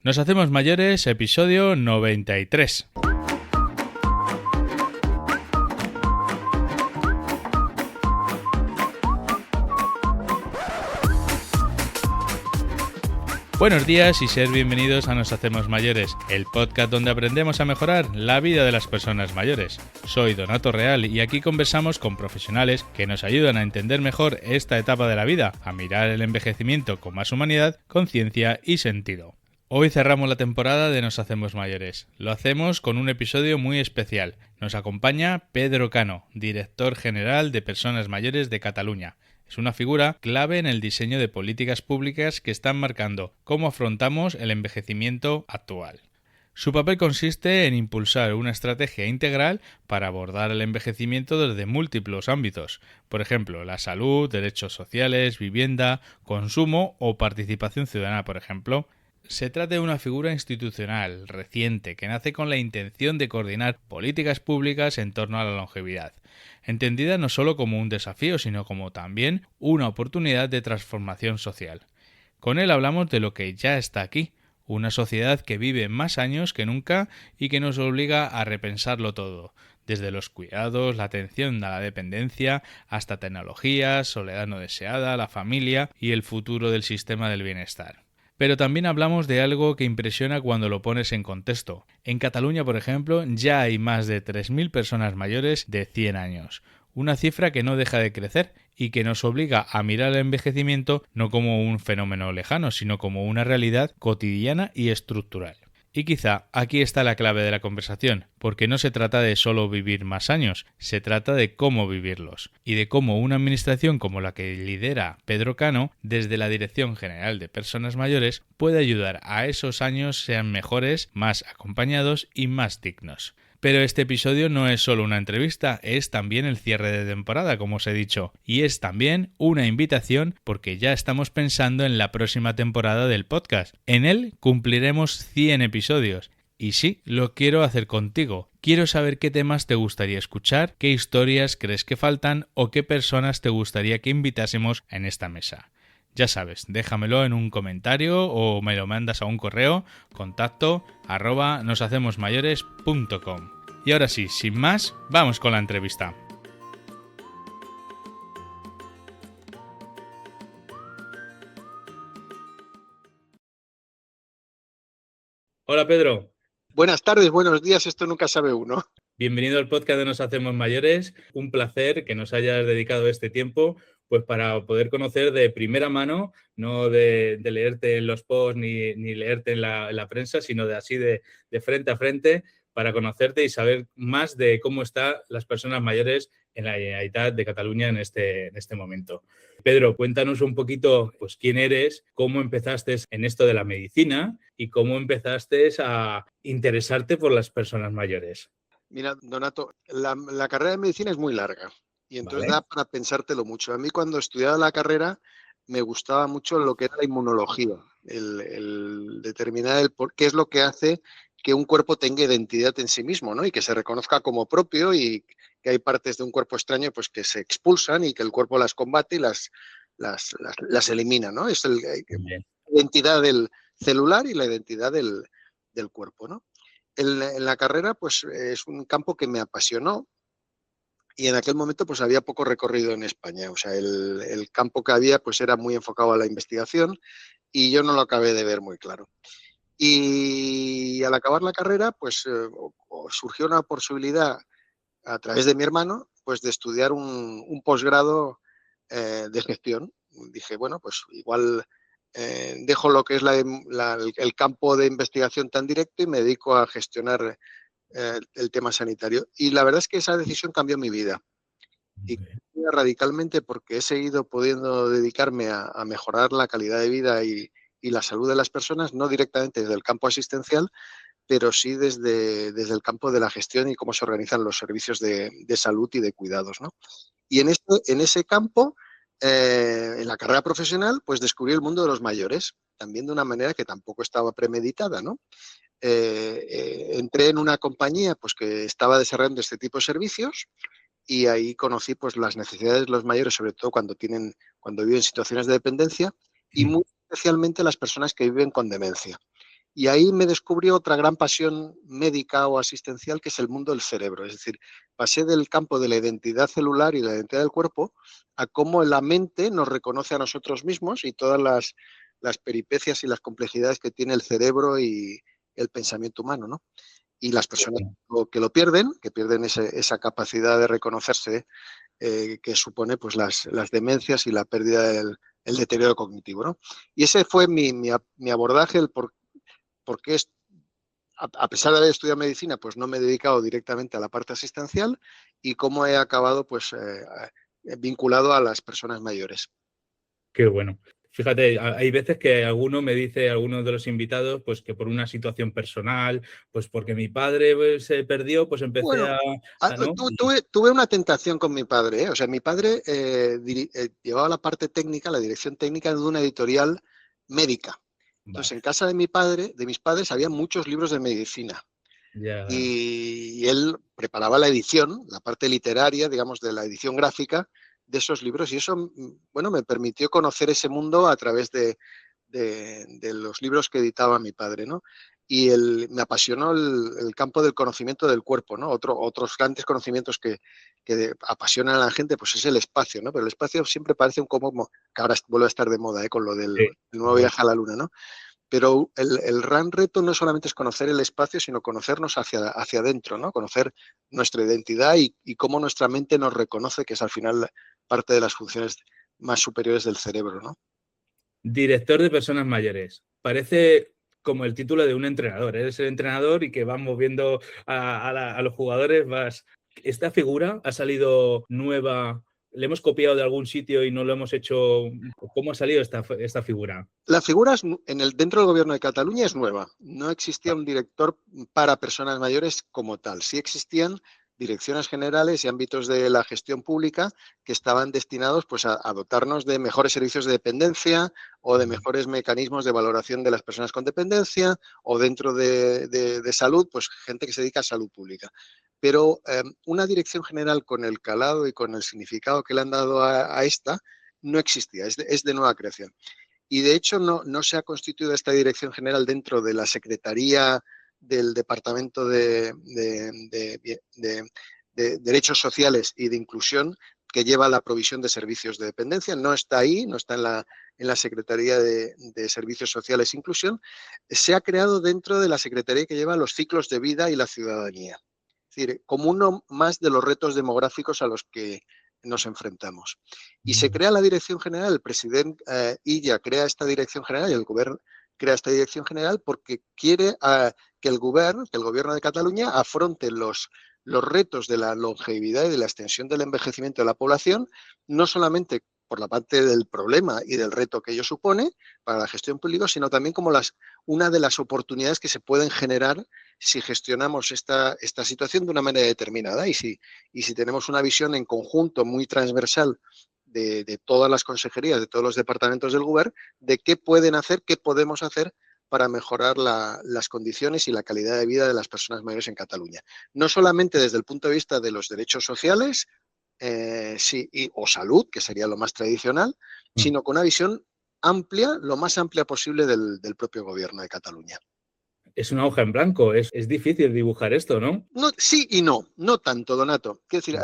Nos hacemos mayores, episodio 93. Buenos días y sed bienvenidos a Nos Hacemos Mayores, el podcast donde aprendemos a mejorar la vida de las personas mayores. Soy Donato Real y aquí conversamos con profesionales que nos ayudan a entender mejor esta etapa de la vida, a mirar el envejecimiento con más humanidad, conciencia y sentido. Hoy cerramos la temporada de Nos Hacemos Mayores. Lo hacemos con un episodio muy especial. Nos acompaña Pedro Cano, director general de Personas Mayores de Cataluña. Es una figura clave en el diseño de políticas públicas que están marcando cómo afrontamos el envejecimiento actual. Su papel consiste en impulsar una estrategia integral para abordar el envejecimiento desde múltiples ámbitos, por ejemplo, la salud, derechos sociales, vivienda, consumo o participación ciudadana, por ejemplo. Se trata de una figura institucional, reciente, que nace con la intención de coordinar políticas públicas en torno a la longevidad, entendida no solo como un desafío, sino como también una oportunidad de transformación social. Con él hablamos de lo que ya está aquí, una sociedad que vive más años que nunca y que nos obliga a repensarlo todo, desde los cuidados, la atención a la dependencia, hasta tecnologías, soledad no deseada, la familia y el futuro del sistema del bienestar. Pero también hablamos de algo que impresiona cuando lo pones en contexto. En Cataluña, por ejemplo, ya hay más de 3.000 personas mayores de 100 años. Una cifra que no deja de crecer y que nos obliga a mirar el envejecimiento no como un fenómeno lejano, sino como una realidad cotidiana y estructural. Y quizá aquí está la clave de la conversación, porque no se trata de solo vivir más años, se trata de cómo vivirlos, y de cómo una administración como la que lidera Pedro Cano, desde la Dirección General de Personas Mayores, puede ayudar a esos años sean mejores, más acompañados y más dignos. Pero este episodio no es solo una entrevista, es también el cierre de temporada, como os he dicho, y es también una invitación porque ya estamos pensando en la próxima temporada del podcast. En él cumpliremos 100 episodios. Y sí, lo quiero hacer contigo. Quiero saber qué temas te gustaría escuchar, qué historias crees que faltan o qué personas te gustaría que invitásemos en esta mesa. Ya sabes, déjamelo en un comentario o me lo mandas a un correo, contacto@noshacemosmayores.com. Y ahora sí, sin más, vamos con la entrevista. Hola Pedro, Buenas tardes, buenos días, esto nunca sabe uno. bienvenido al podcast de Nos Hacemos Mayores. Un placer que nos hayas dedicado este tiempo pues para poder conocer de primera mano, no de leerte en los posts ni leerte en la prensa, sino de frente a frente, para conocerte y saber más de cómo están las personas mayores en la Generalitat de Cataluña en este momento. Pedro, cuéntanos un poquito pues, quién eres, cómo empezaste en esto de la medicina y cómo empezaste a interesarte por las personas mayores. Mira, Donato, la carrera de medicina es muy larga y entonces Vale. da para pensártelo mucho. A mí cuando estudiaba la carrera me gustaba mucho lo que era la inmunología, el determinar qué es lo que hace que un cuerpo tenga identidad en sí mismo, ¿no? Y que se reconozca como propio y que hay partes de un cuerpo extraño pues, que se expulsan y que el cuerpo las combate y las elimina, ¿no? Es la identidad del celular y la identidad del cuerpo, ¿no? En la carrera, pues es un campo que me apasionó y en aquel momento pues había poco recorrido en España. O sea, el campo que había pues era muy enfocado a la investigación y yo no lo acabé de ver muy claro. Y al acabar la carrera, pues surgió una posibilidad a través de mi hermano, pues de estudiar un posgrado de gestión. Dije, bueno, pues igual dejo lo que es el campo de investigación tan directo y me dedico a gestionar el tema sanitario. Y la verdad es que esa decisión cambió mi vida. Y cambió radicalmente porque he seguido pudiendo dedicarme a mejorar la calidad de vida y la salud de las personas, no directamente desde el campo asistencial, pero sí desde el campo de la gestión y cómo se organizan los servicios de salud y de cuidados, ¿no? Y en ese campo, en la carrera profesional, pues descubrí el mundo de los mayores, también de una manera que tampoco estaba premeditada, ¿no? Entré en una compañía pues, que estaba desarrollando este tipo de servicios y ahí conocí pues, las necesidades de los mayores, sobre todo cuando viven situaciones de dependencia y muy especialmente las personas que viven con demencia. Y ahí me descubrió otra gran pasión médica o asistencial, que es el mundo del cerebro. Es decir, pasé del campo de la identidad celular y la identidad del cuerpo a cómo la mente nos reconoce a nosotros mismos y todas las peripecias y las complejidades que tiene el cerebro y el pensamiento humano, ¿no? Y las personas que lo pierden, esa capacidad de reconocerse, que supone pues las demencias y la pérdida el deterioro cognitivo, ¿no? Y ese fue mi abordaje, el por qué, a pesar de haber estudiado medicina, pues no me he dedicado directamente a la parte asistencial, y cómo he acabado pues vinculado a las personas mayores. Qué bueno. Fíjate, hay veces que alguno me dice, algunos de los invitados, pues que por una situación personal, pues porque mi padre pues, se perdió, pues empecé Bueno, ¿no? tuve una tentación con mi padre, ¿eh? O sea, mi padre llevaba la parte técnica, la dirección técnica de una editorial médica. Entonces, Vale, en casa de mis padres, había muchos libros de medicina. ya. Y él preparaba la edición, la parte literaria, digamos, de la edición gráfica de esos libros, y eso, bueno, me permitió conocer ese mundo a través de los libros que editaba mi padre, ¿no? Y me apasionó el campo del conocimiento del cuerpo, ¿no? Otros grandes conocimientos que apasionan a la gente, pues es el espacio, ¿no? Pero el espacio siempre parece como que ahora vuelve a estar de moda, ¿eh? Con lo del Sí, nuevo viaje a la luna, ¿no? Pero el gran reto no solamente es conocer el espacio, sino conocernos hacia adentro, ¿no? Conocer nuestra identidad y cómo nuestra mente nos reconoce, que es al final parte de las funciones más superiores del cerebro, ¿no? director de personas mayores. Parece como el título de un entrenador. Eres el entrenador y que vas moviendo a los jugadores. Esta figura ha salido nueva. ¿Le hemos copiado de algún sitio y no lo hemos hecho? ¿Cómo ha salido esta figura? La figura dentro del gobierno de Cataluña es nueva. No existía un director para personas mayores como tal. Sí existían direcciones generales y ámbitos de la gestión pública que estaban destinados pues, a dotarnos de mejores servicios de dependencia o de mejores mecanismos de valoración de las personas con dependencia, o dentro de salud, pues gente que se dedica a salud pública. Pero una dirección general con el calado y con el significado que le han dado a esta no existía, es de nueva creación. Y de hecho no se ha constituido esta dirección general dentro de la Secretaría del Departamento de Derechos Sociales y de Inclusión, que lleva la provisión de servicios de dependencia. No está ahí, no está en la Secretaría de Servicios Sociales e Inclusión. Se ha creado dentro de la Secretaría que lleva los ciclos de vida y la ciudadanía. Es decir, como uno más de los retos demográficos a los que nos enfrentamos. Y se crea la dirección general, el presidente Illa crea esta dirección general y el gobierno crea esta dirección general porque quiere que el gobierno de Cataluña afronte los retos de la longevidad y de la extensión del envejecimiento de la población, no solamente por la parte del problema y del reto que ello supone para la gestión pública, sino también como una de las oportunidades que se pueden generar si gestionamos esta situación de una manera determinada y si tenemos una visión en conjunto muy transversal de todas las consejerías, de todos los departamentos del Gobierno, de qué pueden hacer, qué podemos hacer para mejorar las condiciones y la calidad de vida de las personas mayores en Cataluña. No solamente desde el punto de vista de los derechos sociales o salud, que sería lo más tradicional, sino con una visión amplia, lo más amplia posible del propio Gobierno de Cataluña. Es una hoja en blanco, es difícil dibujar esto, ¿no? No, sí y no tanto, Donato. Quiero decir,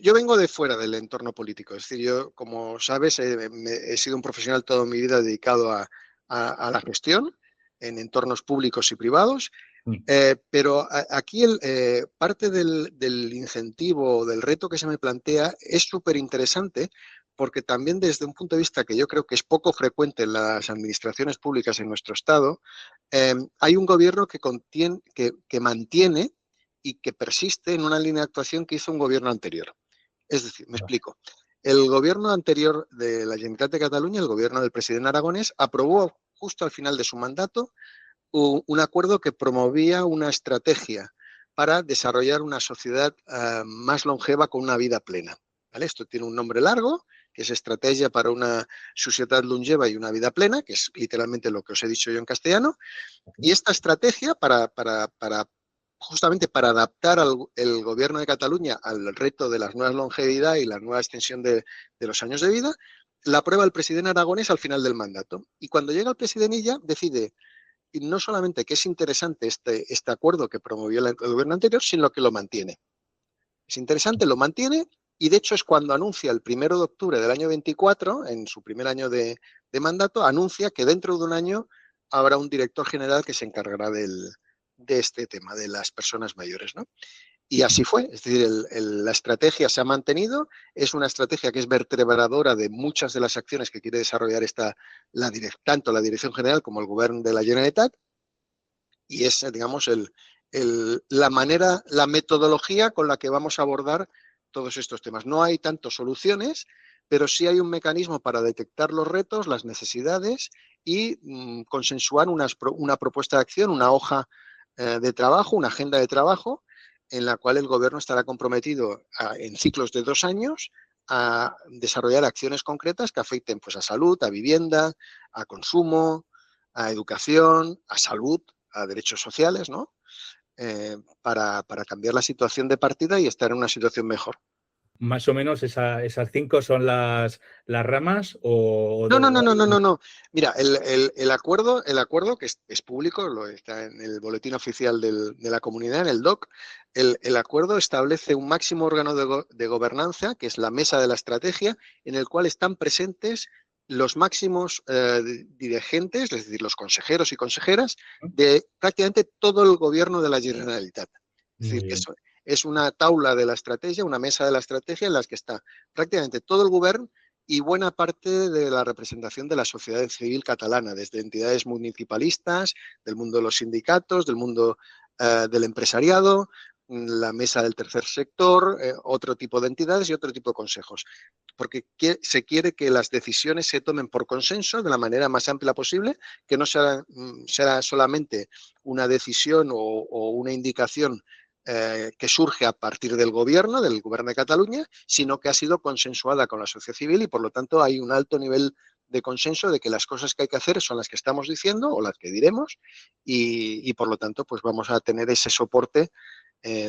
yo vengo de fuera del entorno político. Es decir, yo, como sabes, he sido un profesional toda mi vida dedicado a la gestión en entornos públicos y privados, pero aquí parte del incentivo, del reto que se me plantea es súper interesante, porque también desde un punto de vista que yo creo que es poco frecuente en las administraciones públicas en nuestro Estado, hay un gobierno que mantiene y que persiste en una línea de actuación que hizo un gobierno anterior. Es decir, me explico. El gobierno anterior de la Generalitat de Cataluña, el gobierno del presidente Aragonés, aprobó justo al final de su mandato un acuerdo que promovía una estrategia para desarrollar una sociedad más longeva con una vida plena. ¿Vale? Esto tiene un nombre largo, que es Estrategia para una sociedad longeva y una vida plena, que es literalmente lo que os he dicho yo en castellano. Y esta estrategia, justamente para adaptar el gobierno de Cataluña al reto de la nueva longevidad y la nueva extensión de los años de vida, la aprueba el presidente Aragonés al final del mandato. Y cuando llega el presidente Illa, decide y no solamente que es interesante este acuerdo que promovió el gobierno anterior, sino que lo mantiene. Es interesante, lo mantiene, y de hecho es cuando anuncia el 1 de octubre del año 24, en su primer año de mandato, anuncia que dentro de un año habrá un director general que se encargará de este tema, de las personas mayores, ¿no? Y así fue, es decir, la estrategia se ha mantenido, es una estrategia que es vertebradora de muchas de las acciones que quiere desarrollar tanto la Dirección General como el Gobierno de la Generalitat, y es, digamos, la metodología con la que vamos a abordar todos estos temas. No hay tanto soluciones, pero sí hay un mecanismo para detectar los retos, las necesidades y consensuar una propuesta de acción, una hoja de trabajo, una agenda de trabajo, en la cual el gobierno estará comprometido en ciclos de 2 años a desarrollar acciones concretas que afecten, pues, a salud, a vivienda, a consumo, a educación, a salud, a derechos sociales, ¿no? Para cambiar la situación de partida y estar en una situación mejor. Más o menos esas 5 son las ramas o... No. Mira, el acuerdo que es público, está en el boletín oficial de la comunidad, en el DOC, el acuerdo establece un máximo órgano de gobernanza, que es la mesa de la estrategia, en el cual están presentes los máximos dirigentes, es decir, los consejeros y consejeras de prácticamente todo el gobierno de la Generalitat. Es Muy decir, que bien. es una taula de la estrategia, una mesa de la estrategia en la que está prácticamente todo el gobierno y buena parte de la representación de la sociedad civil catalana, desde entidades municipalistas, del mundo de los sindicatos, del mundo del empresariado, la mesa del tercer sector, otro tipo de entidades y otro tipo de consejos. Porque se quiere que las decisiones se tomen por consenso de la manera más amplia posible, que no será solamente una decisión o una indicación que surge a partir del gobierno de Cataluña, sino que ha sido consensuada con la sociedad civil y, por lo tanto, hay un alto nivel de consenso de que las cosas que hay que hacer son las que estamos diciendo o las que diremos y por lo tanto, pues vamos a tener ese soporte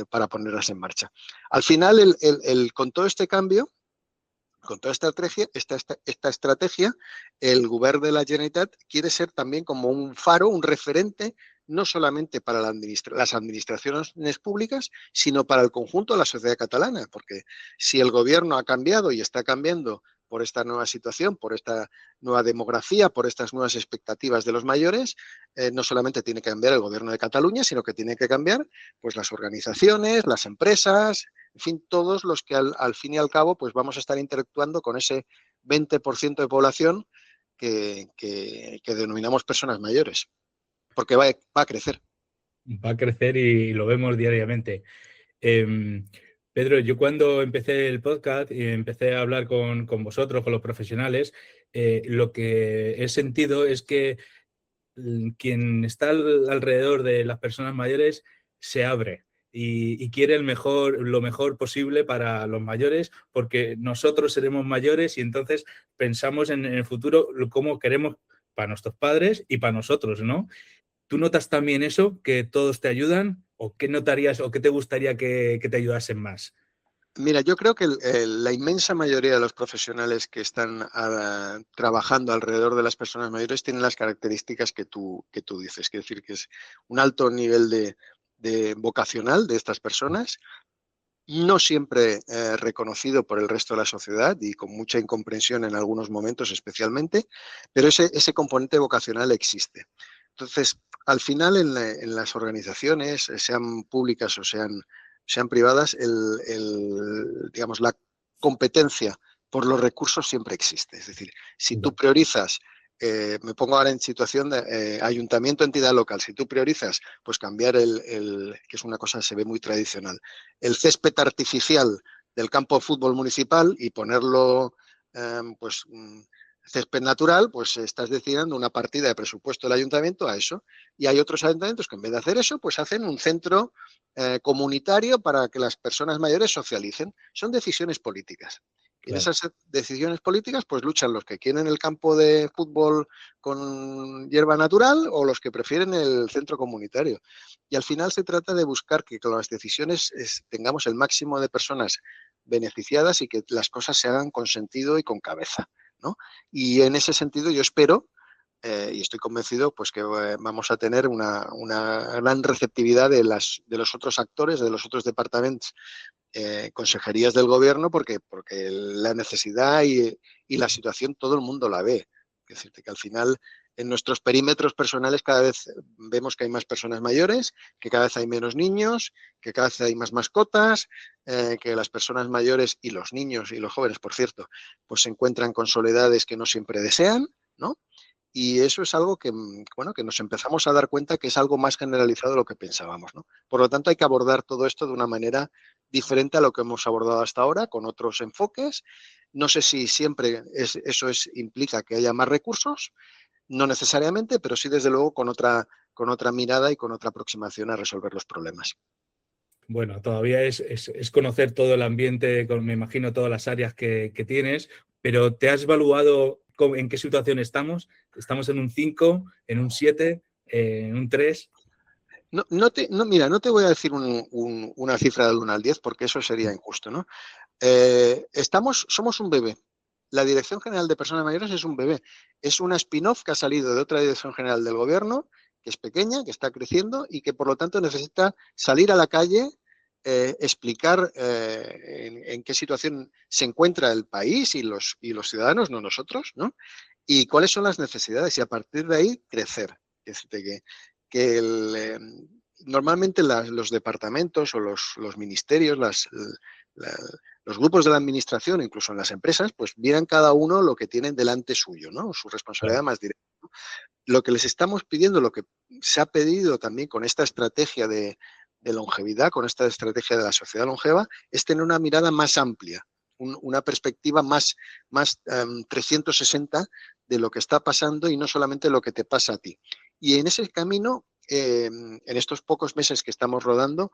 para ponerlas en marcha. Al final, con todo este cambio, con toda esta estrategia, el Govern de la Generalitat quiere ser también como un faro, un referente, no solamente para las administraciones públicas, sino para el conjunto de la sociedad catalana, porque si el gobierno ha cambiado y está cambiando por esta nueva situación, por esta nueva demografía, por estas nuevas expectativas de los mayores, no solamente tiene que cambiar el gobierno de Cataluña, sino que tiene que cambiar, pues, las organizaciones, las empresas, en fin, todos los que al fin y al cabo, pues vamos a estar interactuando con ese 20% de población que denominamos personas mayores, porque va a crecer. Va a crecer y lo vemos diariamente. Eh, Pedro, yo cuando empecé el podcast y empecé a hablar con vosotros, con los profesionales, lo que he sentido es que quien está alrededor de las personas mayores se abre y quiere lo mejor posible para los mayores, porque nosotros seremos mayores y entonces pensamos en el futuro cómo queremos para nuestros padres y para nosotros, ¿no? ¿Tú notas también eso, que todos te ayudan? ¿O qué notarías o qué te gustaría que te ayudasen más? Mira, yo creo que la inmensa mayoría de los profesionales que están trabajando alrededor de las personas mayores tienen las características que tú dices. Es decir, que es un alto nivel de vocacional de estas personas, no siempre reconocido por el resto de la sociedad y con mucha incomprensión en algunos momentos especialmente, pero ese componente vocacional existe. Entonces, al final en las organizaciones, sean públicas o sean privadas, digamos, la competencia por los recursos siempre existe. Es decir, si tú priorizas, me pongo ahora en situación de ayuntamiento, entidad local, si tú priorizas, pues cambiar que es una cosa que se ve muy tradicional, el césped artificial del campo de fútbol municipal y ponerlo, pues, césped natural, pues estás destinando una partida de presupuesto del ayuntamiento a eso. Y hay otros ayuntamientos que en vez de hacer eso, pues hacen un centro comunitario para que las personas mayores socialicen. Son decisiones políticas. Y en Claro. esas decisiones políticas, pues luchan los que quieren el campo de fútbol con hierba natural o los que prefieren el centro comunitario. Y al final se trata de buscar que con las decisiones tengamos el máximo de personas beneficiadas y que las cosas se hagan con sentido y con cabeza, ¿no? Y en ese sentido yo espero y estoy convencido pues que vamos a tener una gran receptividad de los otros actores, de los otros departamentos, consejerías del gobierno, porque la necesidad y la situación todo el mundo la ve. Es decir, que al final en nuestros perímetros personales cada vez vemos que hay más personas mayores, que cada vez hay menos niños, que cada vez hay más mascotas, que las personas mayores y los niños y los jóvenes, por cierto, pues se encuentran con soledades que no siempre desean, ¿no? Y eso es algo que, bueno, que nos empezamos a dar cuenta que es algo más generalizado de lo que pensábamos, ¿no? Por lo tanto, hay que abordar todo esto de una manera diferente a lo que hemos abordado hasta ahora, con otros enfoques. No sé si siempre eso implica que haya más recursos, no necesariamente, pero sí, desde luego, con otra mirada y con otra aproximación a resolver los problemas. Bueno, todavía es conocer todo el ambiente, me imagino todas las áreas que tienes, pero ¿te has evaluado en qué situación estamos? ¿Estamos en un 5, en un 7, en un 3? Mira, no te voy a decir una cifra del 1 al 10 porque eso sería injusto, ¿no? Somos un bebé. La Dirección General de Personas Mayores es un bebé. Es una spin-off que ha salido de otra Dirección General del Gobierno, que es pequeña, que está creciendo y que por lo tanto necesita salir a la calle, explicar en qué situación se encuentra el país y los ciudadanos, no nosotros, ¿no? Y cuáles son las necesidades y a partir de ahí crecer. Es decir, que normalmente los departamentos o los ministerios, los grupos de la administración, incluso en las empresas, pues miran cada uno lo que tienen delante suyo, ¿no? Su responsabilidad más directa, ¿no? Lo que les estamos pidiendo, lo que se ha pedido también con esta estrategia de longevidad, con esta estrategia de la sociedad longeva, es tener una mirada más amplia, una perspectiva más 360 de lo que está pasando y no solamente lo que te pasa a ti. Y en ese camino, en estos pocos meses que estamos rodando,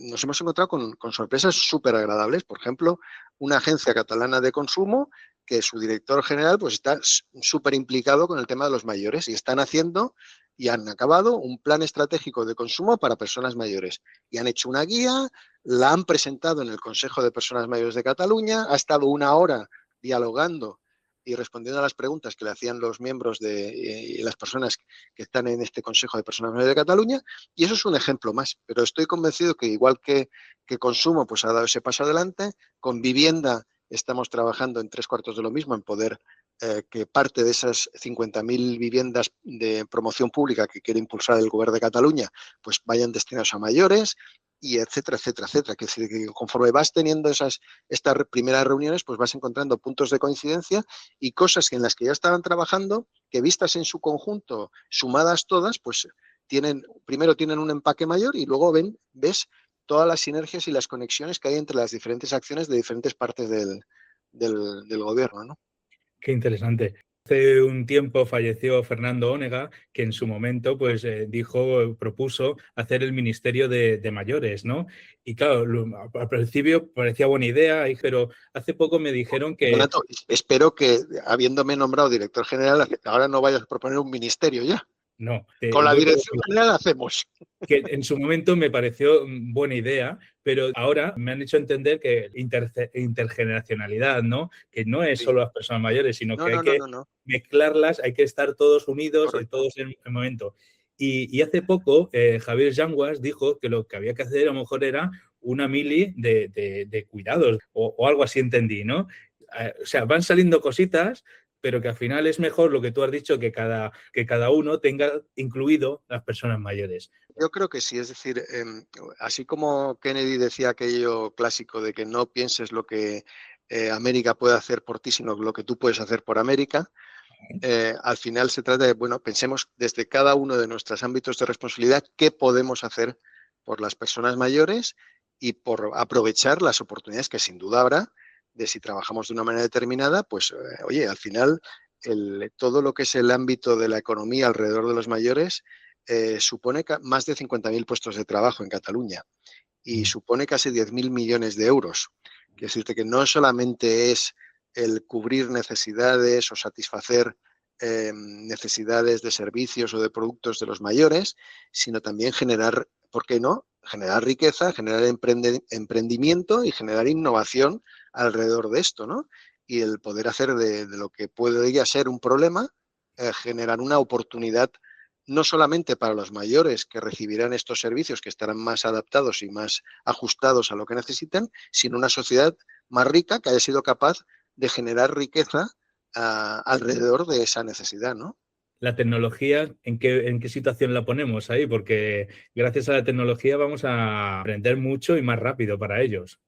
nos hemos encontrado con sorpresas súper agradables. Por ejemplo, una agencia catalana de consumo que su director general pues está súper implicado con el tema de los mayores y están haciendo y han acabado un plan estratégico de consumo para personas mayores. Y han hecho una guía, la han presentado en el Consejo de Personas Mayores de Cataluña, ha estado 1 hora dialogando y respondiendo a las preguntas que le hacían los miembros y las personas que están en este Consejo de Personas Mayores de Cataluña, y eso es un ejemplo más. Pero estoy convencido que igual que consumo pues ha dado ese paso adelante, con vivienda estamos trabajando en 3/4 de lo mismo, en poder que parte de esas 50.000 viviendas de promoción pública que quiere impulsar el Gobierno de Cataluña, pues vayan destinados a mayores, y etcétera, etcétera, etcétera. Que conforme vas teniendo estas primeras reuniones, pues vas encontrando puntos de coincidencia y cosas en las que ya estaban trabajando, que vistas en su conjunto, sumadas todas, pues primero tienen un empaque mayor y luego ves todas las sinergias y las conexiones que hay entre las diferentes acciones de diferentes partes del gobierno, ¿no? Qué interesante. Hace un tiempo falleció Fernando Onega, que en su momento pues propuso hacer el Ministerio de Mayores, ¿no? Y claro, al principio parecía buena idea, pero hace poco me dijeron que... Donato, espero que, habiéndome nombrado director general, ahora no vayas a proponer un ministerio ya. No. Con la dirección general hacemos. Que en su momento me pareció buena idea, pero ahora me han hecho entender que intergeneracionalidad, ¿no? Que no es solo las personas mayores, sino que hay que mezclarlas, hay que estar todos unidos, todos en el momento. Y hace poco Javier Yanguas dijo que lo que había que hacer a lo mejor era una mili de cuidados o algo así entendí, ¿no? O sea, van saliendo cositas, pero que al final es mejor lo que tú has dicho, que cada uno tenga incluido las personas mayores. Yo creo que sí, es decir, así como Kennedy decía aquello clásico de que no pienses lo que América puede hacer por ti, sino lo que tú puedes hacer por América, al final se trata de, bueno, pensemos desde cada uno de nuestros ámbitos de responsabilidad qué podemos hacer por las personas mayores y por aprovechar las oportunidades que sin duda habrá de si trabajamos de una manera determinada, pues, oye, al final todo lo que es el ámbito de la economía alrededor de los mayores supone más de 50.000 puestos de trabajo en Cataluña y supone casi 10.000 millones de euros. Quiero decirte que no solamente es el cubrir necesidades o satisfacer necesidades de servicios o de productos de los mayores, sino también generar, ¿por qué no?, generar riqueza, generar emprendimiento y generar innovación alrededor de esto, ¿no? Y el poder hacer de lo que puede ser un problema generar una oportunidad no solamente para los mayores que recibirán estos servicios, que estarán más adaptados y más ajustados a lo que necesitan, sino una sociedad más rica que haya sido capaz de generar riqueza alrededor de esa necesidad, ¿no? La tecnología, ¿en qué situación la ponemos ahí? Porque gracias a la tecnología vamos a aprender mucho y más rápido para ellos.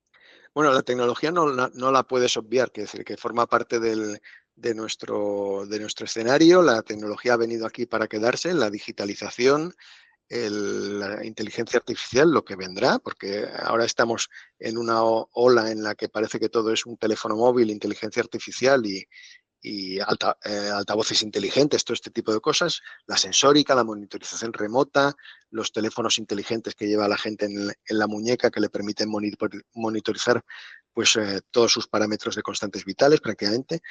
Bueno, la tecnología no la puedes obviar, que es decir, que forma parte de nuestro escenario. La tecnología ha venido aquí para quedarse, la digitalización, la inteligencia artificial, lo que vendrá, porque ahora estamos en una ola en la que parece que todo es un teléfono móvil, inteligencia artificial y altavoces inteligentes, todo este tipo de cosas, la sensórica, la monitorización remota, los teléfonos inteligentes que lleva la gente en la muñeca que le permiten monitorizar pues, todos sus parámetros de constantes vitales prácticamente.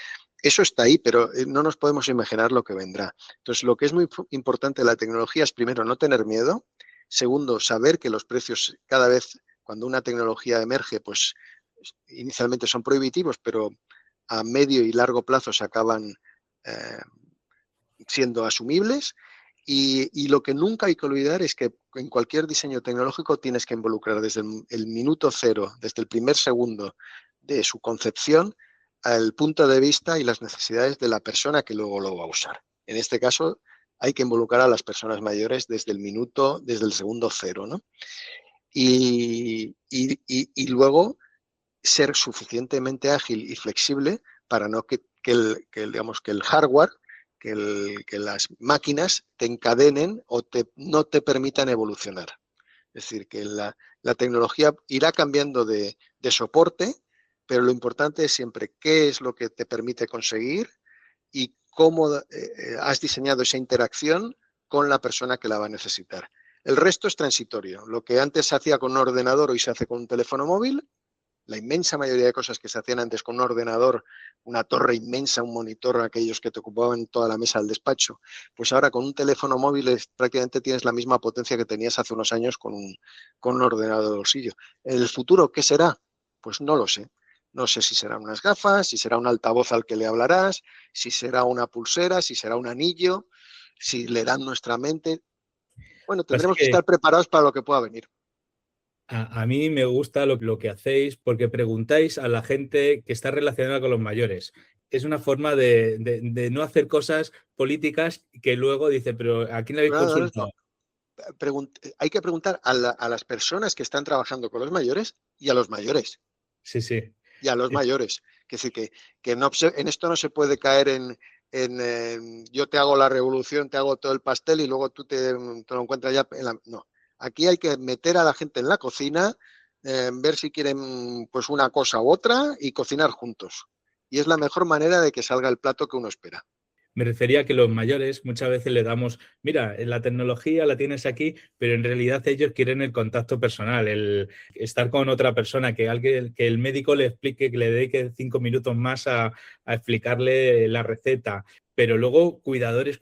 Eso está ahí, pero no nos podemos imaginar lo que vendrá. Entonces, lo que es muy importante de la tecnología es, primero, no tener miedo. Segundo, saber que los precios cada vez, cuando una tecnología emerge, pues inicialmente son prohibitivos, pero a medio y largo plazo se acaban eh, siendo asumibles. Y lo que nunca hay que olvidar es que en cualquier diseño tecnológico tienes que involucrar desde el minuto cero, desde el primer segundo de su concepción, al punto de vista y las necesidades de la persona que luego lo va a usar. En este caso, hay que involucrar a las personas mayores desde desde el segundo cero, ¿no? Y luego ser suficientemente ágil y flexible para no digamos, que el hardware, que las máquinas te encadenen o no te permitan evolucionar. Es decir, que la tecnología irá cambiando de soporte, pero lo importante es siempre qué es lo que te permite conseguir y cómo has diseñado esa interacción con la persona que la va a necesitar. El resto es transitorio. Lo que antes se hacía con un ordenador, hoy se hace con un teléfono móvil. La inmensa mayoría de cosas que se hacían antes con un ordenador, una torre inmensa, un monitor, aquellos que te ocupaban toda la mesa del despacho, pues ahora con un teléfono móvil prácticamente tienes la misma potencia que tenías hace unos años con un ordenador de bolsillo. ¿El futuro qué será? Pues no lo sé. No sé si serán unas gafas, si será un altavoz al que le hablarás, si será una pulsera, si será un anillo, si leerán nuestra mente. Bueno, Pasa tendremos que que estar preparados para lo que pueda venir. a mí me gusta lo que hacéis porque preguntáis a la gente que está relacionada con los mayores. Es una forma de no hacer cosas políticas que luego dice, pero ¿a quién le habéis No, no, no. consultado? Hay que preguntar a las personas que están trabajando con los mayores y a los mayores. Sí, sí. Y a los mayores. Es decir, que no, en esto no se puede caer yo te hago la revolución, te hago todo el pastel y luego tú te lo encuentras ya. No. Aquí hay que meter a la gente en la cocina, ver si quieren pues una cosa u otra y cocinar juntos. Y es la mejor manera de que salga el plato que uno espera. Me refería a que los mayores muchas veces le damos, mira, la tecnología la tienes aquí, pero en realidad ellos quieren el contacto personal, el estar con otra persona, que el médico le explique, que le dedique 5 minutos más a explicarle la receta. Pero luego, cuidadores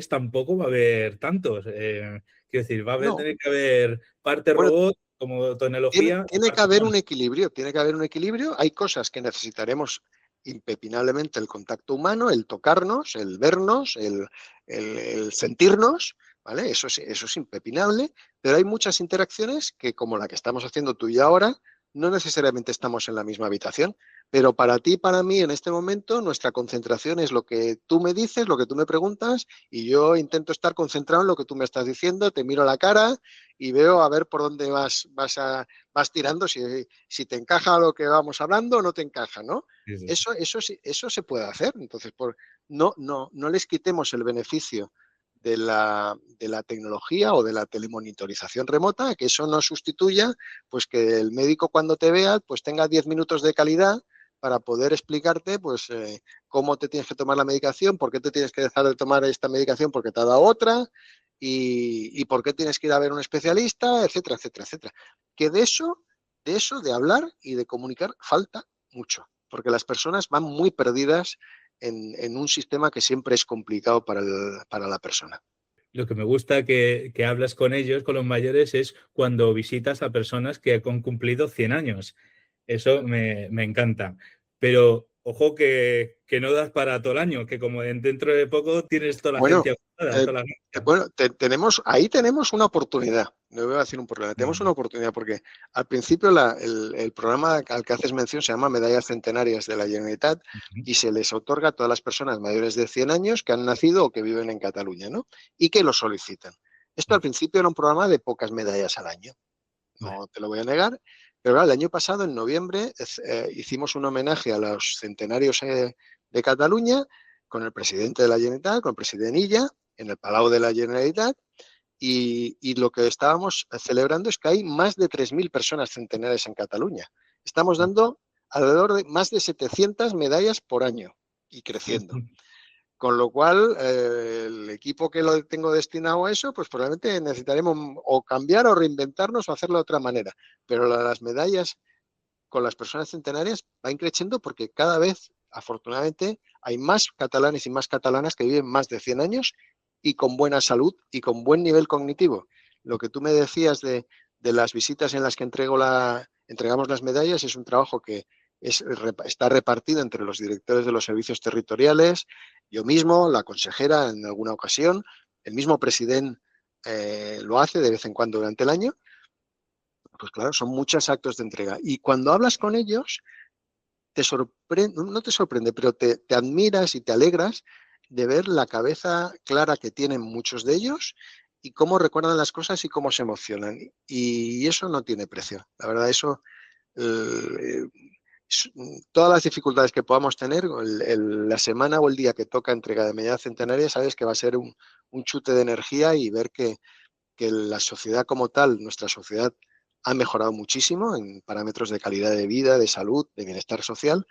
tampoco va a haber tantos. Quiero decir, No. tener que haber parte Bueno, robot como tecnología y tiene que parte haber humana. un equilibrio, tiene que haber un equilibrio. Hay cosas que necesitaremos impepinablemente el contacto humano, el tocarnos, el vernos, el sentirnos, ¿vale? Eso es impepinable, pero hay muchas interacciones que, como la que estamos haciendo tú y yo ahora, no necesariamente estamos en la misma habitación, pero para ti y para mí en este momento nuestra concentración es lo que tú me dices, lo que tú me preguntas, y yo intento estar concentrado en lo que tú me estás diciendo, te miro a la cara y veo a ver por dónde vas tirando, si te encaja lo que vamos hablando o no te encaja, ¿no? Sí, sí. Eso se puede hacer. Entonces, no les quitemos el beneficio de la tecnología o de la telemonitorización remota, que eso no sustituya, pues que el médico cuando te vea, pues tenga 10 minutos de calidad para poder explicarte, pues, cómo te tienes que tomar la medicación, por qué te tienes que dejar de tomar esta medicación porque te ha dado otra, y por qué tienes que ir a ver un especialista, etcétera, etcétera, etcétera. Que de hablar y de comunicar falta mucho, porque las personas van muy perdidas en un sistema que siempre es complicado para la persona. Lo que me gusta que hablas con ellos, con los mayores, es cuando visitas a personas que han cumplido 100 años. Eso me encanta. Pero Ojo que no das para todo el año, que como dentro de poco tienes toda la Bueno, agencia ocupada, toda la agencia. bueno, ahí tenemos una oportunidad. Le voy a decir un problema. Tenemos una oportunidad porque al principio el programa al que haces mención se llama Medallas Centenarias de la Generalitat y se les otorga a todas las personas mayores de 100 años que han nacido o que viven en Cataluña, ¿no? Y que lo solicitan. Esto al principio era un programa de pocas medallas al año, no te lo voy a negar, pero claro, el año pasado, en noviembre, hicimos un homenaje a los centenarios de Cataluña con el presidente de la Generalitat, con el presidente Illa, en el Palau de la Generalitat, y lo que estábamos celebrando es que hay más de 3.000 personas centenarias en Cataluña. Estamos dando alrededor de más de 700 medallas por año y creciendo. Con lo cual, el equipo que lo tengo destinado a eso, pues probablemente necesitaremos o cambiar o reinventarnos o hacerlo de otra manera. Pero las medallas con las personas centenarias va creciendo porque cada vez, afortunadamente, hay más catalanes y más catalanas que viven más de 100 años y con buena salud y con buen nivel cognitivo. Lo que tú me decías de las visitas en las que entregamos las medallas es un trabajo que está repartido entre los directores de los servicios territoriales, yo mismo, la consejera en alguna ocasión, el mismo presidente lo hace de vez en cuando durante el año. Pues claro, son muchos actos de entrega. Y cuando hablas con ellos, te sorprende, no te sorprende, pero te admiras y te alegras de ver la cabeza clara que tienen muchos de ellos y cómo recuerdan las cosas y cómo se emocionan. Y eso no tiene precio. La verdad, eso, eh, todas las dificultades que podamos tener, la semana o el día que toca entrega de medalla centenaria, sabes que va a ser un chute de energía y ver que la sociedad como tal, nuestra sociedad, ha mejorado muchísimo en parámetros de calidad de vida, de salud, de bienestar social.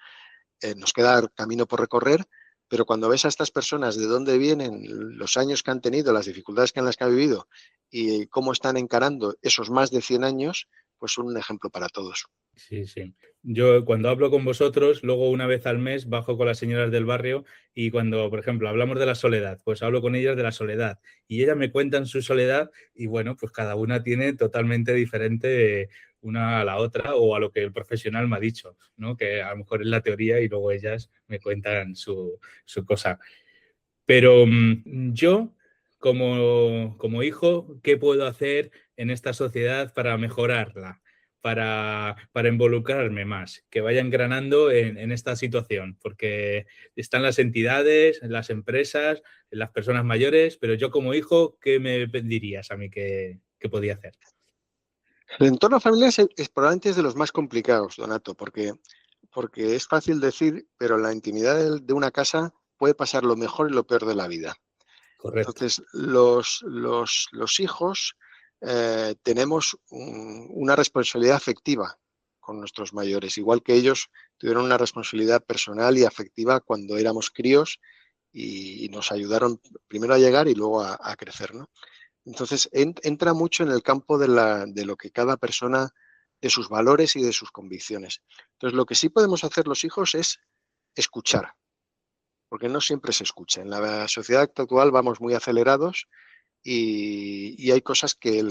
Nos queda camino por recorrer, pero cuando ves a estas personas de dónde vienen, los años que han tenido, las dificultades que en las que han vivido y cómo están encarando esos más de 100 años, pues son un ejemplo para todos. Sí, sí. Yo cuando hablo con vosotros, luego una vez al mes bajo con las señoras del barrio y cuando, por ejemplo, hablamos de la soledad, pues hablo con ellas de la soledad y ellas me cuentan su soledad y bueno, pues cada una tiene totalmente diferente una a la otra o a lo que el profesional me ha dicho, ¿no? Que a lo mejor es la teoría y luego ellas me cuentan su cosa. Pero yo, como hijo, ¿qué puedo hacer en esta sociedad para mejorarla? Para involucrarme más, que vaya engranando en esta situación, porque están las entidades, las empresas, las personas mayores, pero yo como hijo, ¿qué me dirías a mí que podía hacer? El entorno familiar probablemente es de los más complicados, Donato, porque es fácil decir, pero la intimidad de una casa puede pasar lo mejor y lo peor de la vida. Correcto. Entonces, los hijos tenemos una responsabilidad afectiva con nuestros mayores, igual que ellos tuvieron una responsabilidad personal y afectiva cuando éramos críos y nos ayudaron primero a llegar y luego a crecer, ¿no? Entonces, entra mucho en el campo de lo que cada persona, de sus valores y de sus convicciones. Entonces, lo que sí podemos hacer los hijos es escuchar, porque no siempre se escucha. En la sociedad actual vamos muy acelerados y hay cosas que,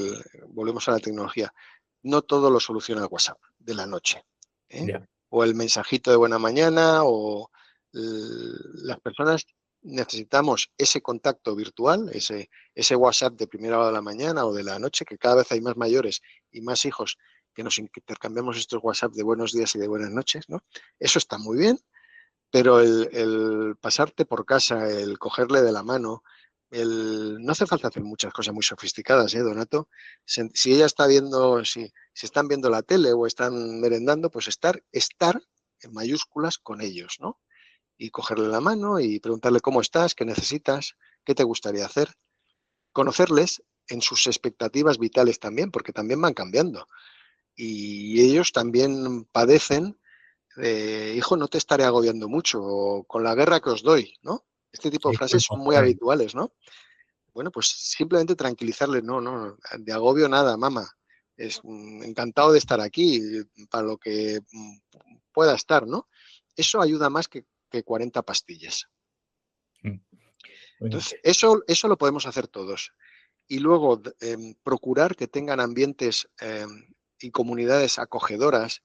volvemos a la tecnología, no todo lo soluciona el WhatsApp de la noche, ¿eh? Ya. O el mensajito de buena mañana, o las personas necesitamos ese contacto virtual, ese WhatsApp de primera hora de la mañana o de la noche, que cada vez hay más mayores y más hijos que nos intercambiamos estos WhatsApp de buenos días y de buenas noches, ¿no? Eso está muy bien, pero el pasarte por casa, el cogerle de la mano, no hace falta hacer muchas cosas muy sofisticadas, ¿eh, Donato? Si ella está viendo, si están viendo la tele o están merendando, pues estar en mayúsculas con ellos, ¿no? Y cogerle la mano y preguntarle cómo estás, qué necesitas, qué te gustaría hacer. Conocerles en sus expectativas vitales también, porque también van cambiando. Y ellos también padecen hijo, no te estaré agobiando mucho, o con la guerra que os doy, ¿no? Este tipo de Sí, frases son muy habituales, ¿no? Bueno, pues simplemente tranquilizarle, no, no, de agobio nada, mamá. Es encantado de estar aquí para lo que pueda estar, ¿no? Eso ayuda más que 40 pastillas. Bueno, Entonces, eso lo podemos hacer todos. Y luego procurar que tengan ambientes y comunidades acogedoras,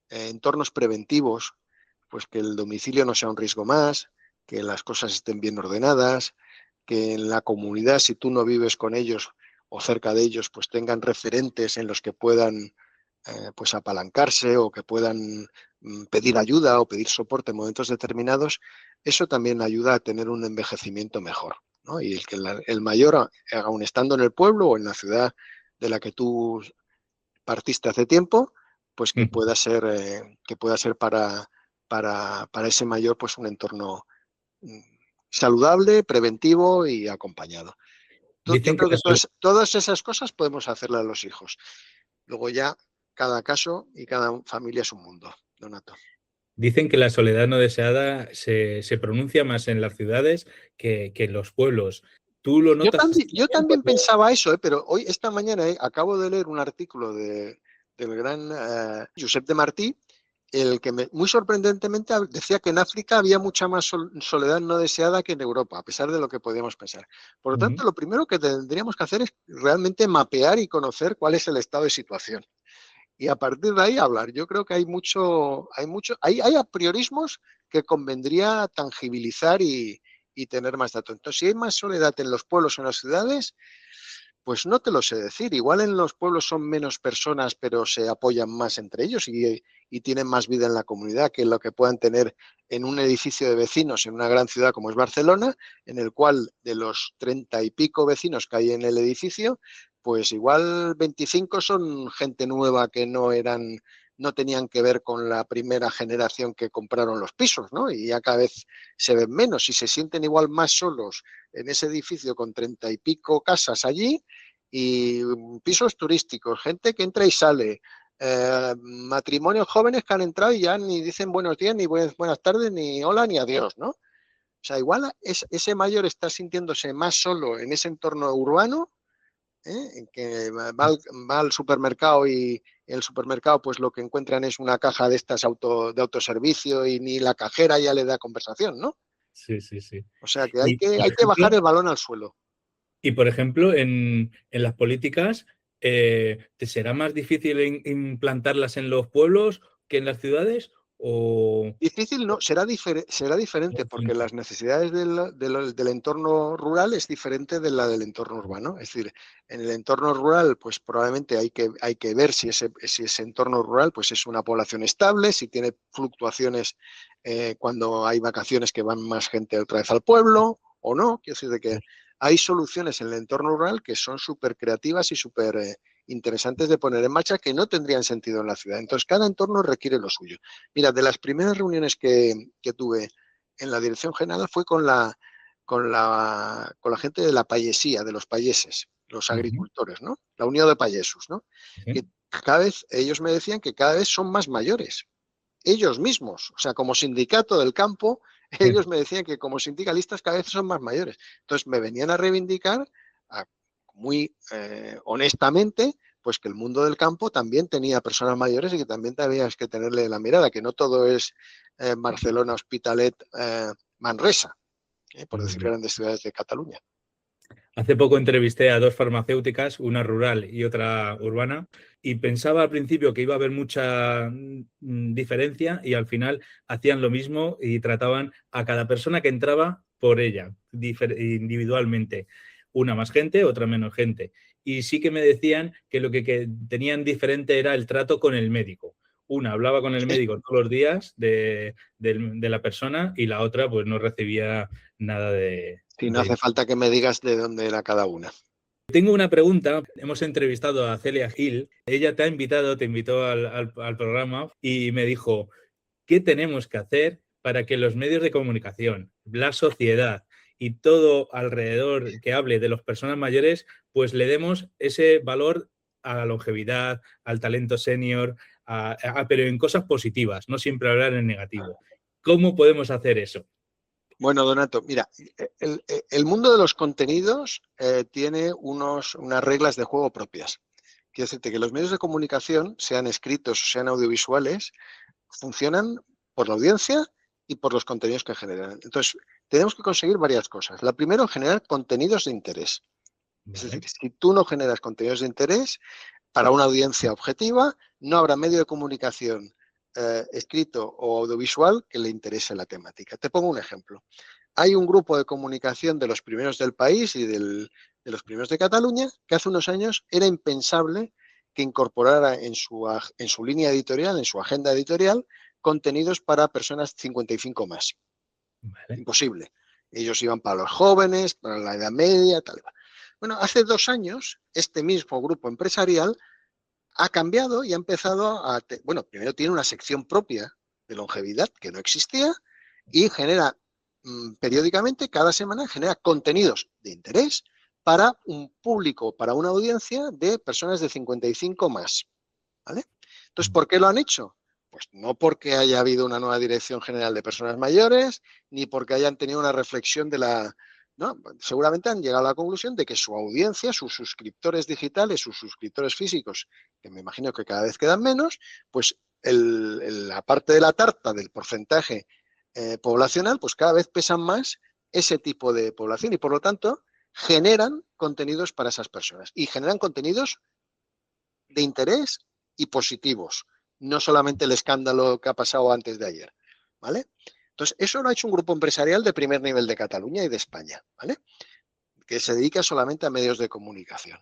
entornos preventivos, pues que el domicilio no sea un riesgo más, que las cosas estén bien ordenadas, que en la comunidad, si tú no vives con ellos o cerca de ellos, pues tengan referentes en los que puedan pues apalancarse o que puedan pedir ayuda o pedir soporte en momentos determinados. Eso también ayuda a tener un envejecimiento mejor, ¿no? Y el que el mayor, aun estando en el pueblo o en la ciudad de la que tú partiste hace tiempo, pues que pueda ser para ese mayor pues un entorno mm, saludable, preventivo y acompañado. Yo Dicen que creo que todas esas cosas podemos hacerlas a los hijos. Luego ya cada caso y cada familia es un mundo, Donato. dicen que la soledad no deseada se pronuncia más en las ciudades que en los pueblos. ¿Tú lo notas así Yo también? también pensaba eso, pero hoy, esta mañana, acabo de leer un artículo del gran Josep de Martí, el que muy sorprendentemente decía que en África había mucha más soledad no deseada que en Europa, a pesar de lo que podíamos pensar. Por lo tanto, lo primero que tendríamos que hacer es realmente mapear y conocer cuál es el estado de situación. Y a partir de ahí hablar. Yo creo que hay apriorismos que convendría tangibilizar y tener más datos. Entonces, si hay más soledad en los pueblos o en las ciudades, pues no te lo sé decir. Igual en los pueblos son menos personas, pero se apoyan más entre ellos y tienen más vida en la comunidad que lo que puedan tener en un edificio de vecinos en una gran ciudad como es Barcelona, en el cual de los 30 y pico vecinos que hay en el edificio, pues igual 25 son gente nueva que no tenían que ver con la primera generación que compraron los pisos, ¿no? Y ya cada vez se ven menos y se sienten igual más solos en ese edificio con 30 y pico casas allí y pisos turísticos, gente que entra y sale, matrimonios jóvenes que han entrado y ya ni dicen buenos días, ni buenas tardes, ni hola, ni adiós, ¿no? O sea, igual ese mayor está sintiéndose más solo en ese entorno urbano, en que va al supermercado y en el supermercado pues lo que encuentran es una caja de estas de autoservicio y ni la cajera ya le da conversación, ¿no? Sí, sí, sí. O sea que Y, por hay que bajar ejemplo, el balón al suelo. por ejemplo, en las políticas, ¿te será más difícil implantarlas en los pueblos que en las ciudades? ¿O Difícil no, será diferente porque las necesidades del entorno rural es diferente de la del entorno urbano. Es decir, en el entorno rural, pues probablemente hay que ver si ese entorno rural pues es una población estable, si tiene fluctuaciones cuando hay vacaciones que van más gente otra vez al pueblo o no. Quiero decir de que hay soluciones en el entorno rural que son súper creativas y súper interesantes de poner en marcha que no tendrían sentido en la ciudad. Entonces, cada entorno requiere lo suyo. Mira, de las primeras reuniones que tuve en la dirección general fue con la gente de la payesía, de los payeses, los agricultores, ¿no? La Unión de Payesos, ¿no? Que cada vez, ellos me decían que cada vez son más mayores, ellos mismos, o sea, como sindicato del campo, ellos me decían que como sindicalistas cada vez son más mayores. Entonces me venían a reivindicar muy honestamente, pues que el mundo del campo también tenía personas mayores y que también tenías que tenerle la mirada, que no todo es Barcelona, Hospitalet, Manresa, por decir grandes ciudades de Cataluña. Hace poco entrevisté a dos farmacéuticas, una rural y otra urbana, y pensaba al principio que iba a haber mucha diferencia y al final hacían lo mismo y trataban a cada persona que entraba por ella, individualmente. Una más gente, otra menos gente. Y sí que me decían que lo que tenían diferente era el trato con el médico. Una hablaba con el médico todos los días de la persona y la otra pues no recibía nada de Si no hace falta que me digas de dónde era cada una. Tengo una pregunta. Hemos entrevistado a Celia Gil. Ella te invitó al programa y me dijo, ¿qué tenemos que hacer para que los medios de comunicación, la sociedad y todo alrededor que hable de las personas mayores, pues le demos ese valor a la longevidad, al talento senior, pero en cosas positivas, no siempre hablar en negativo? ¿Cómo podemos hacer eso? Bueno, Donato, mira, el mundo de los contenidos tiene unas reglas de juego propias. Quiero decirte que los medios de comunicación, sean escritos o sean audiovisuales, funcionan por la audiencia y por los contenidos que generan. Entonces, tenemos que conseguir varias cosas. La primera, generar contenidos de interés. Es decir, si tú no generas contenidos de interés para una audiencia objetiva, no habrá medio de comunicación escrito o audiovisual que le interese la temática. Te pongo un ejemplo. Hay un grupo de comunicación de los primeros del país y de los primeros de Cataluña que hace unos años era impensable que incorporara en su línea editorial, en su agenda editorial, contenidos para personas 55 más. Vale. Imposible. Ellos iban para los jóvenes, para la edad media, tal. Bueno, hace 2 años, este mismo grupo empresarial ha cambiado y ha empezado a... Bueno, primero tiene una sección propia de longevidad que no existía y genera periódicamente, cada semana, genera contenidos de interés para un público, para una audiencia de personas de 55 más. ¿Vale? Entonces, ¿por qué lo han hecho? Pues no porque haya habido una nueva dirección general de personas mayores, ni porque hayan tenido una reflexión de la... No, seguramente han llegado a la conclusión de que su audiencia, sus suscriptores digitales, sus suscriptores físicos, que me imagino que cada vez quedan menos, pues la parte de la tarta del porcentaje poblacional, pues cada vez pesan más ese tipo de población y por lo tanto generan contenidos para esas personas y generan contenidos de interés y positivos, no solamente el escándalo que ha pasado antes de ayer, ¿vale? Entonces, eso lo ha hecho un grupo empresarial de primer nivel de Cataluña y de España, ¿vale? Que se dedica solamente a medios de comunicación.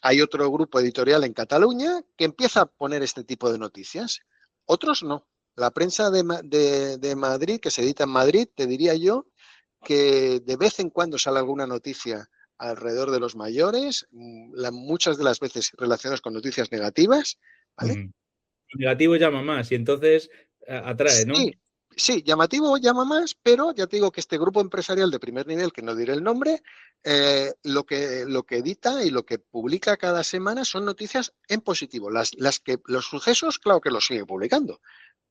Hay otro grupo editorial en Cataluña que empieza a poner este tipo de noticias, otros no. La prensa de Madrid, que se edita en Madrid, te diría yo que de vez en cuando sale alguna noticia alrededor de los mayores, muchas de las veces relacionadas con noticias negativas, ¿vale? Negativo llama más y entonces atrae, ¿no? Sí, sí, llamativo llama más, pero ya te digo que este grupo empresarial de primer nivel, que no diré el nombre, lo que edita y lo que publica cada semana son noticias en positivo. Los sucesos, claro que los sigue publicando,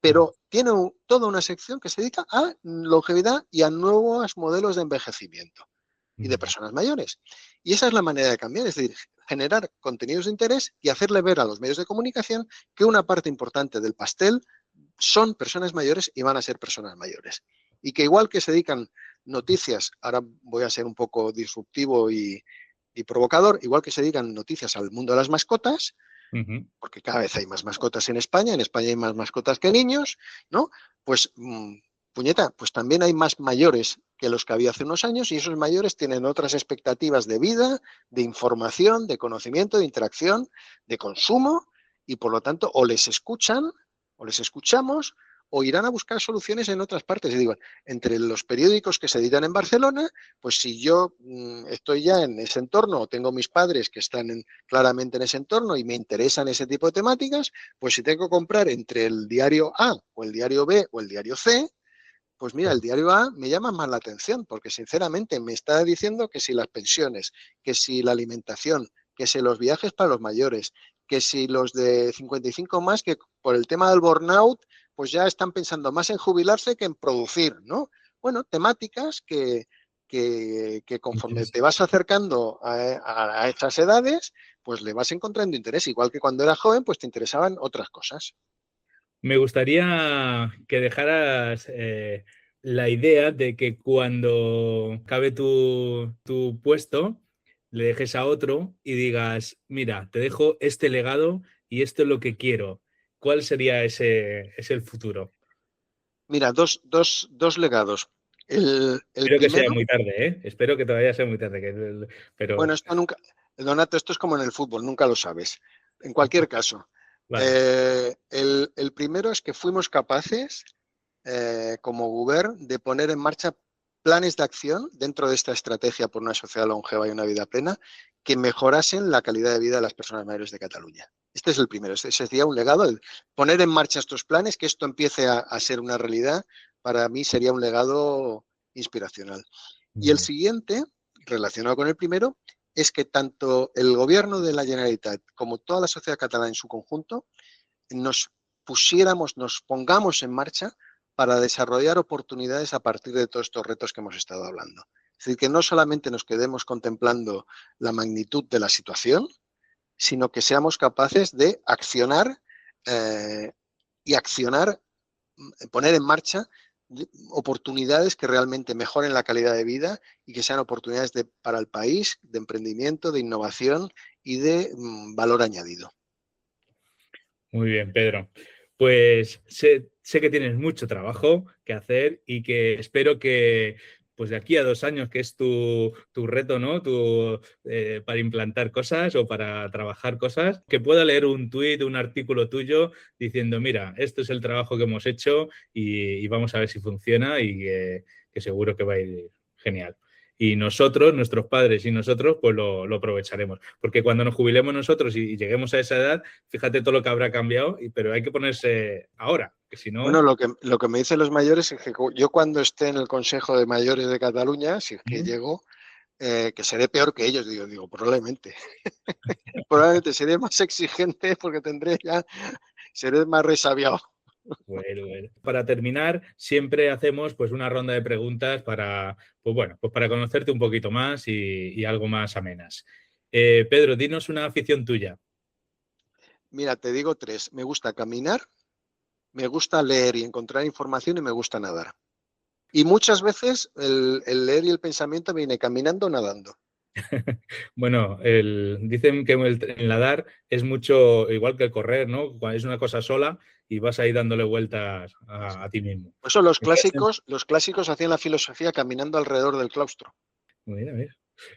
pero tiene toda una sección que se dedica a longevidad y a nuevos modelos de envejecimiento y de personas mayores. Y esa es la manera de cambiar, es decir, generar contenidos de interés y hacerle ver a los medios de comunicación que una parte importante del pastel son personas mayores y van a ser personas mayores. Y que igual que se dedican noticias, ahora voy a ser un poco disruptivo y provocador, igual que se dedican noticias al mundo de las mascotas, porque cada vez hay más mascotas en España hay más mascotas que niños, ¿no? Pues, puñeta, pues también hay más mayores que los que había hace unos años y esos mayores tienen otras expectativas de vida, de información, de conocimiento, de interacción, de consumo y por lo tanto o les escuchan o les escuchamos o irán a buscar soluciones en otras partes. Y digo, entre los periódicos que se editan en Barcelona, pues si yo estoy ya en ese entorno o tengo mis padres que están claramente en ese entorno y me interesan ese tipo de temáticas, pues si tengo que comprar entre el diario A o el diario B o el diario C, pues mira, el diario A me llama más la atención porque sinceramente me está diciendo que si las pensiones, que si la alimentación, que si los viajes para los mayores, que si los de 55 más, que por el tema del burnout, pues ya están pensando más en jubilarse que en producir, ¿no? Bueno, temáticas que conforme te vas acercando a esas edades, pues le vas encontrando interés. Igual que cuando eras joven, pues te interesaban otras cosas. Me gustaría que dejaras la idea de que cuando acabe tu puesto, le dejes a otro y digas, mira, te dejo este legado y esto es lo que quiero. ¿Cuál sería ese el futuro? Mira, dos legados. El Espero que sea primero, muy tarde, ¿eh? Espero que todavía sea muy tarde. Pero, bueno, esto nunca, Donato, esto es como en el fútbol, nunca lo sabes. En cualquier caso, vale. el primero es que fuimos capaces, como Google, de poner en marcha planes de acción dentro de esta estrategia por una sociedad longeva y una vida plena que mejorasen la calidad de vida de las personas mayores de Cataluña. Este es el primero, este sería un legado, el poner en marcha estos planes, que esto empiece a ser una realidad, para mí sería un legado inspiracional. Y el siguiente, relacionado con el primero, es que tanto el gobierno de la Generalitat como toda la sociedad catalana en su conjunto nos pongamos en marcha para desarrollar oportunidades a partir de todos estos retos que hemos estado hablando. Es decir, que no solamente nos quedemos contemplando la magnitud de la situación, sino que seamos capaces de accionar y poner en marcha oportunidades que realmente mejoren la calidad de vida y que sean oportunidades para el país, de emprendimiento, de innovación y de valor añadido. Muy bien, Pedro. Pues sé que tienes mucho trabajo que hacer y que espero que pues de aquí a 2 años, que es tu reto, ¿no? Para implantar cosas o para trabajar cosas, que pueda leer un tuit, un artículo tuyo diciendo, mira, esto es el trabajo que hemos hecho y vamos a ver si funciona y que seguro que va a ir genial. Y nosotros, nuestros padres y nosotros, pues lo aprovecharemos. Porque cuando nos jubilemos nosotros y lleguemos a esa edad, fíjate todo lo que habrá cambiado, pero hay que ponerse ahora, que si Bueno, no... lo que me dicen los mayores es que yo cuando esté en el Consejo de Mayores de Cataluña, si es que llego, que seré peor que ellos, digo, probablemente. Probablemente seré más exigente porque seré más resabiado. Bueno. Para terminar, siempre hacemos pues una ronda de preguntas pues para conocerte un poquito más y algo más amenas. Pedro, dinos una afición tuya. Mira, te digo tres. Me gusta caminar, me gusta leer y encontrar información y me gusta nadar. Y muchas veces el leer y el pensamiento viene caminando o nadando. Bueno, dicen que el nadar es mucho igual que el correr, ¿no? Es una cosa sola y vas ahí dándole vueltas a ti mismo. Por eso los clásicos hacían la filosofía caminando alrededor del claustro. Mira.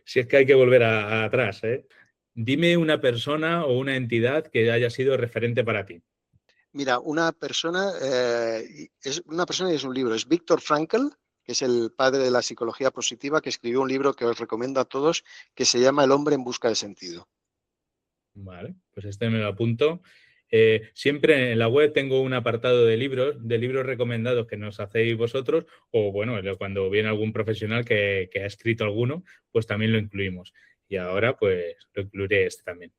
Si es que hay que volver atrás, ¿eh? Dime una persona o una entidad que haya sido referente para ti. Mira, es una persona y es un libro. Es Viktor Frankl, que es el padre de la psicología positiva, que escribió un libro que os recomiendo a todos, que se llama El hombre en busca de sentido. Vale, pues este me lo apunto. Siempre en la web tengo un apartado de libros recomendados que nos hacéis vosotros, o bueno, cuando viene algún profesional que ha escrito alguno, pues también lo incluimos. Y ahora pues lo incluiré este también.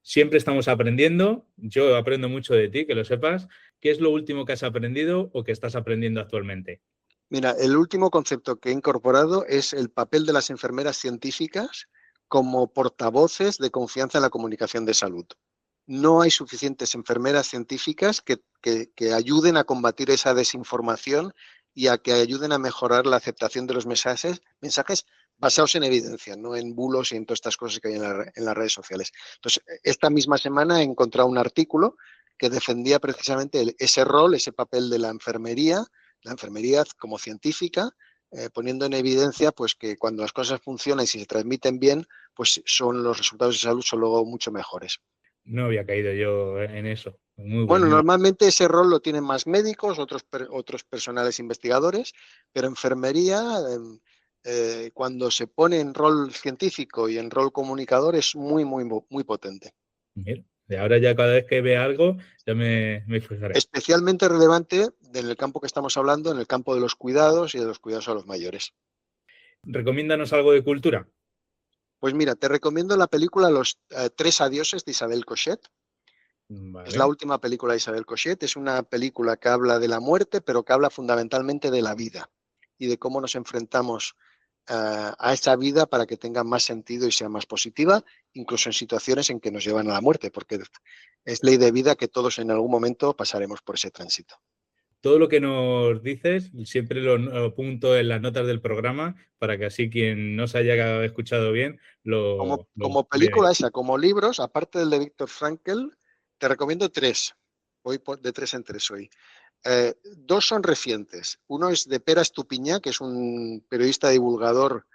Siempre estamos aprendiendo, yo aprendo mucho de ti, que lo sepas. ¿Qué es lo último que has aprendido o que estás aprendiendo actualmente? Mira, el último concepto que he incorporado es el papel de las enfermeras científicas como portavoces de confianza en la comunicación de salud. No hay suficientes enfermeras científicas que ayuden a combatir esa desinformación y a que ayuden a mejorar la aceptación de los mensajes basados en evidencia, no en bulos y en todas estas cosas que hay en las redes sociales. Entonces, esta misma semana he encontrado un artículo que defendía precisamente ese rol, ese papel de la enfermería como científica, poniendo en evidencia pues, que cuando las cosas funcionan y si se transmiten bien, pues los resultados de salud son luego mucho mejores. No había caído yo en eso. Muy Bueno, bueno. normalmente ese rol lo tienen más médicos, otros personales investigadores, pero enfermería, cuando se pone en rol científico y en rol comunicador, es muy, muy, muy potente. Mira, de ahora ya cada vez que vea algo, ya me fijaré. Especialmente relevante en el campo que estamos hablando, en el campo de los cuidados y de los cuidados a los mayores. Recomiéndanos algo de cultura. Pues mira, te recomiendo la película Los Tres Adioses de Isabel Cochet. Es la Vale. última película de Isabel Cochet. Es una película que habla de la muerte, pero que habla fundamentalmente de la vida y de cómo nos enfrentamos a esa vida para que tenga más sentido y sea más positiva, incluso en situaciones en que nos llevan a la muerte, porque es ley de vida que todos en algún momento pasaremos por ese tránsito. Todo lo que nos dices, siempre lo apunto en las notas del programa para que así quien no se haya escuchado bien lo Como vea. película esa, como libros, aparte del de Viktor Frankl, te recomiendo tres. Voy de tres en tres hoy. Dos son recientes. Uno es de Pere Estupiñá, que es un periodista divulgador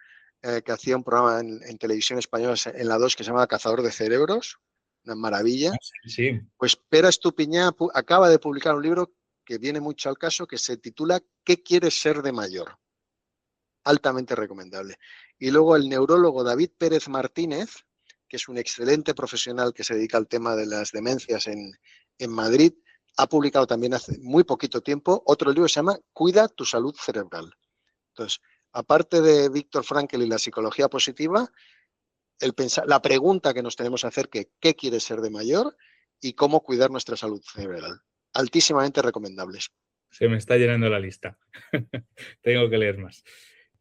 que hacía un programa en televisión española en la 2 que se llama Cazador de Cerebros, una maravilla. Sí. Pues Pere Estupiñá acaba de publicar un libro que viene mucho al caso, que se titula ¿Qué quieres ser de mayor? Altamente recomendable. Y luego el neurólogo David Pérez Martínez, que es un excelente profesional que se dedica al tema de las demencias en Madrid, ha publicado también hace muy poquito tiempo otro libro que se llama Cuida tu salud cerebral. Entonces, aparte de Viktor Frankl y la psicología positiva, la pregunta que nos tenemos que hacer que ¿qué quieres ser de mayor? Y cómo cuidar nuestra salud cerebral. Altísimamente recomendables. Se me está llenando la lista. Tengo que leer más.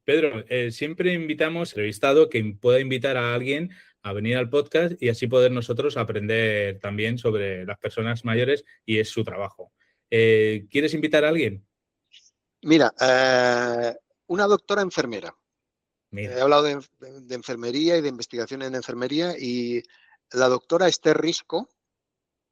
Pedro, siempre invitamos al entrevistado que pueda invitar a alguien a venir al podcast y así poder nosotros aprender también sobre las personas mayores y es su trabajo. ¿Quieres invitar a alguien? Mira, una doctora enfermera. He Mira, hablado de enfermería y de investigación en enfermería y la doctora Esther Risco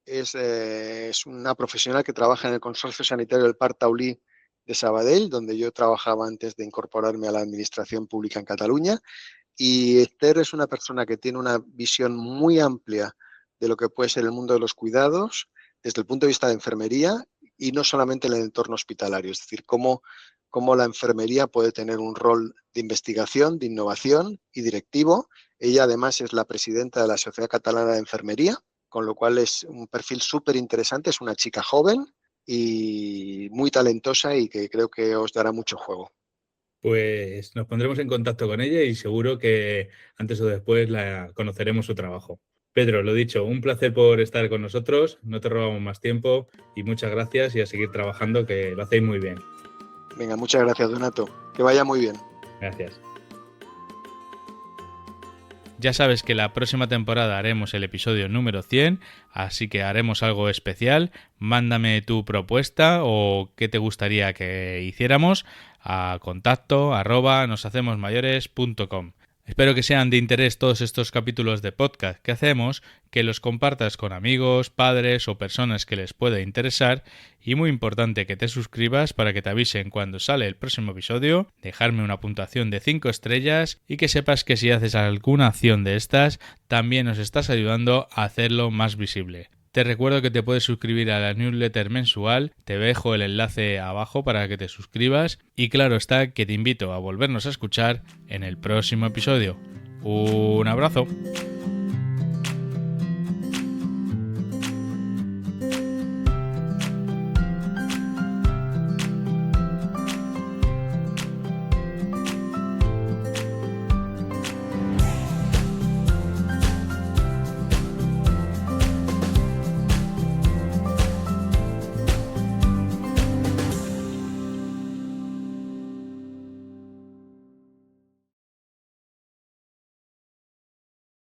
es una profesional que trabaja en el Consorcio Sanitario del Parc Taulí de Sabadell, donde yo trabajaba antes de incorporarme a la administración pública en Cataluña. Y Esther es una persona que tiene una visión muy amplia de lo que puede ser el mundo de los cuidados desde el punto de vista de enfermería y no solamente en el entorno hospitalario, es decir, cómo la enfermería puede tener un rol de investigación, de innovación y directivo. Ella además es la presidenta de la Sociedad Catalana de Enfermería, con lo cual es un perfil súper interesante, es una chica joven y muy talentosa y que creo que os dará mucho juego. Pues nos pondremos en contacto con ella y seguro que antes o después la conoceremos su trabajo. Pedro, lo dicho, un placer por estar con nosotros, no te robamos más tiempo y muchas gracias y a seguir trabajando, que lo hacéis muy bien. Venga, muchas gracias, Donato. Que vaya muy bien. Gracias. Ya sabes que la próxima temporada haremos el episodio número 100, así que haremos algo especial. Mándame tu propuesta o qué te gustaría que hiciéramos a contacto@noshacemosmayores.com. Espero que sean de interés todos estos capítulos de podcast que hacemos, que los compartas con amigos, padres o personas que les pueda interesar y muy importante que te suscribas para que te avisen cuando sale el próximo episodio, dejarme una puntuación de 5 estrellas y que sepas que si haces alguna acción de estas también nos estás ayudando a hacerlo más visible. Te recuerdo que te puedes suscribir a la newsletter mensual, te dejo el enlace abajo para que te suscribas y claro está que te invito a volvernos a escuchar en el próximo episodio. Un abrazo.